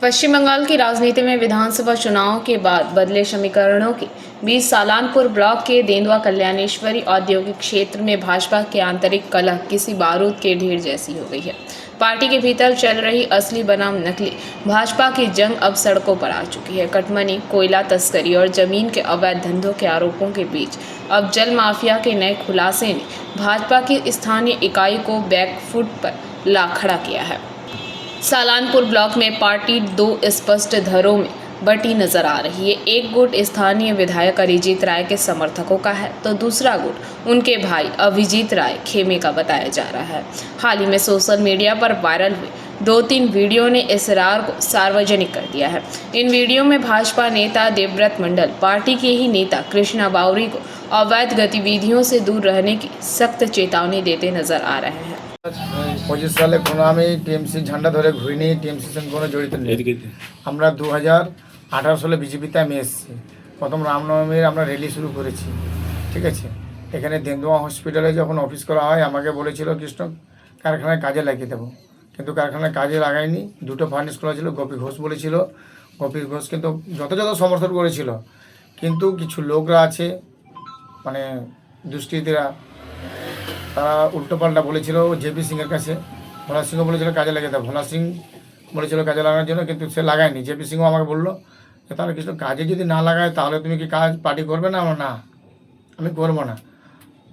पश्चिम बंगाल की राजनीति में विधानसभा चुनाव के बाद बदले समीकरणों के बीच सालानपुर ब्लॉक के देंदुआ कल्याणेश्वरी औद्योगिक क्षेत्र में भाजपा के आंतरिक कलह किसी बारूद के ढेर जैसी हो गई है। पार्टी के भीतर चल रही असली बनाम नकली भाजपा की जंग अब सड़कों पर आ चुकी है। कटमनी, कोयला तस्करी और जमीन के अवैध धंधों के आरोपों के बीच अब जल माफिया के नए खुलासे ने भाजपा की स्थानीय इकाई को बैकफुट पर ला खड़ा किया है। सालानपुर ब्लॉक में पार्टी दो स्पष्ट धड़ों में बटी नजर आ रही है। एक गुट स्थानीय विधायक अरिजीत राय के समर्थकों का है तो दूसरा गुट उनके भाई अभिजीत राय खेमे का बताया जा रहा है। हाल ही में सोशल मीडिया पर वायरल हुए 2-3 वीडियो ने इस रार को सार्वजनिक कर दिया है। इन वीडियो में भाजपा नेता देवव्रत मंडल पार्टी के ही नेता कृष्णा बावरी को अवैध गतिविधियों से दूर रहने की सख्त चेतावनी देते नजर आ रहे हैं। 25 সালে কোনো আমি টিএমসি ঝান্ডা ধরে ঘুরিনি, টিএমসির সঙ্গে কোনো জড়িত নেই। আমরা 2018 সালে বিজেপিতে আমি এসেছি। প্রথম রামনবমীর আমরা র্যালি শুরু করেছি, ঠিক আছে। এখানে দেন্দুয়া হসপিটালে যখন অফিস করা হয় আমাকে বলেছিল কৃষ্ণ কারখানায় কাজে লাগিয়ে দেবো, কিন্তু কারখানায় কাজে লাগাইনি। দুটো ফার্নিশ খোলা ছিল, গোপী ঘোষ বলেছিল। গোপী ঘোষ কিন্তু যথাযথ সমর্থন করেছিল, কিন্তু কিছু লোকরা আছে মানে দুষ্কৃতীরা, তারা উল্টোপাল্টা বলেছিল জেপি সিংয়ের কাছে। ভোলা সিংও বলেছিল কাজে লাগিয়ে দেয়, ভোলা সিং বলেছিল কাজে লাগানোর জন্য, কিন্তু সে লাগায়নি। জেপি সিংও আমাকে বললো যে তাহলে কিছু কাজে যদি না লাগায় তাহলে তুমি কি কাজ পার্টি করবে না? আমার না, আমি করবো না।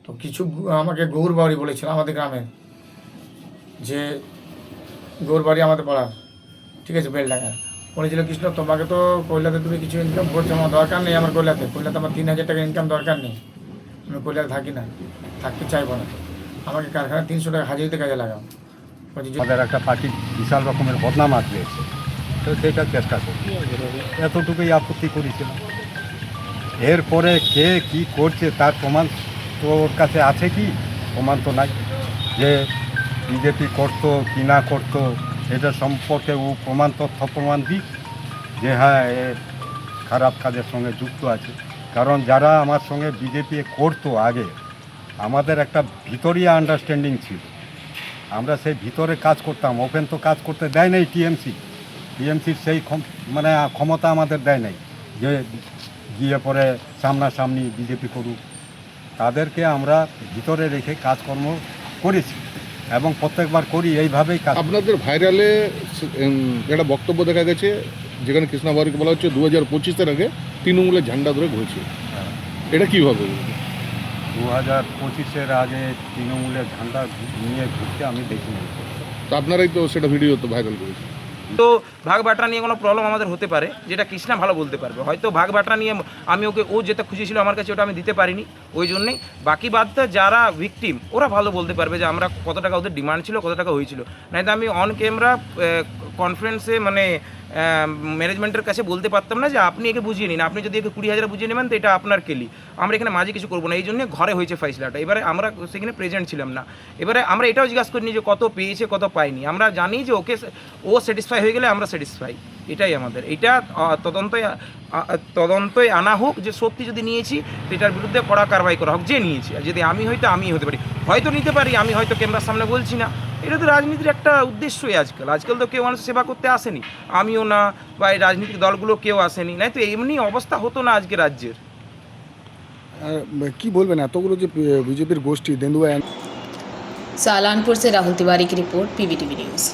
তো কিছু আমাকে গৌরবাড়ি বলেছিল, আমাদের গ্রামের যে গৌরবাড়ি আমাদের পাড়ার, ঠিক আছে, বেলডাঙ্গা, বলেছিল কৃষ্ণ তোমাকে তো কয়লাতে তুমি কিছু ইনকাম করছো, আমার দরকার নেই। আমার কয়লাতে আমার 3000 টাকা ইনকাম দরকার নেই, আমি কয়লাতে থাকি না, থাকতে চাইবো না। আমাকে কারখানা 300 টাকা হাজিরিতে কাজে লাগাও। আমাদের একটা পার্টি বিশাল রকমের বদনাম আসবে, তো সেটা চেষ্টা করি, এতটুকুই আপত্তি করেছিলাম। এরপরে কে কি করছে তার প্রমাণ তোর কাছে আছে কি? প্রমাণ তো নাই। যে বিজেপি করতো কি না করতো এটা সম্পর্কে ও তথ্য প্রমাণ দিক যে হ্যাঁ এ খারাপ কাজের সঙ্গে যুক্ত আছে। কারণ যারা আমার সঙ্গে বিজেপি করতো আগে, আমাদের একটা ভিতরিয়া আন্ডারস্ট্যান্ডিং ছিল, আমরা সেই ভিতরে কাজ করতাম। ওপেন তো কাজ করতে দেয় নাই টিএমসির সেই মানে ক্ষমতা আমাদের দেয় নাই যে গিয়ে পরে সামনাসামনি বিজেপি করুক। তাদেরকে আমরা ভিতরে রেখে কাজকর্ম করেছি এবং প্রত্যেকবার করি এইভাবেই কাজ। আপনাদের ভাইরালে একটা বক্তব্য দেখা গেছে যেখানে কৃষ্ণা বাবুকে বলা হচ্ছে 2025-এর আগে তৃণমূলের ঝান্ডা ধরে ঘুরেছে, এটা কীভাবে? 2025-এর আগে তৃণমূলের ঝান্ডা নিয়ে ঘুরতে আমি দেখিনি। তো আপনারাই তো সেটা ভিডিও তো ভাইরাল করেছে। তো ভাগ বাটরা নিয়ে কোনো প্রবলেম আমাদের হতে পারে, যেটা কৃষ্ণা ভালো বলতে পারবে। হয়তো ভাগ বাটরা নিয়ে আমি ওকে ও যেটা খুশি ছিল আমার কাছে ওটা আমি দিতে পারিনি, ওই জন্যেই। বাকি বাদটা যারা ভিকটিম ওরা ভালো বলতে পারবে যে আমরা কত টাকা ওদের ডিমান্ড ছিল, কত টাকা হয়েছিল। নাই তো আমি অন ক্যামেরা কনফারেন্সে মানে ম্যানেজমেন্টের কাছে বলতে পারতাম না যে আপনি একে বুঝিয়ে নিন, আপনি যদি একে 20,000 বুঝিয়ে নেবেন তো এটা আপনার কেলি, আমরা এখানে মাঝে কিছু করবো না। এই জন্য ঘরে হয়েছে ফাইসলাটা। এবারে আমরা সেখানে প্রেজেন্ট ছিলাম না। এবারে আমরা এটাও জিজ্ঞাসা করিনি যে কত পেয়েছে কত পাইনি। আমরা জানি যে ও স্যাটিসফাই হয়ে গেলে আমরা স্যাটিসফাই, এটাই আমাদের। এটা তদন্তই আনা হোক যে সত্যি যদি নিয়েছি তো এটার বিরুদ্ধে কড়া কারবাই করা হোক। যে নিয়েছি, আর যদি আমি হতে পারি, হয়তো নিতে পারি, আমি হয়তো ক্যামেরার সামনে বলছি না। এটা তো রাজনীতির একটা উদ্দেশ্যই। আজকাল তো কেউ মানুষ সেবা করতে আসেনি, আমিও না, বা এই রাজনৈতিক দলগুলো কেউ আসেনি, নাই তো এমনি অবস্থা হতো না আজকে রাজ্যের। কি বলবেন এতগুলো যে বিজেপির গোষ্ঠী দেন্দুয়া। सालानपुर से राहुल तिवारी की रिपोर्ट, पीवीटीवी न्यूज़।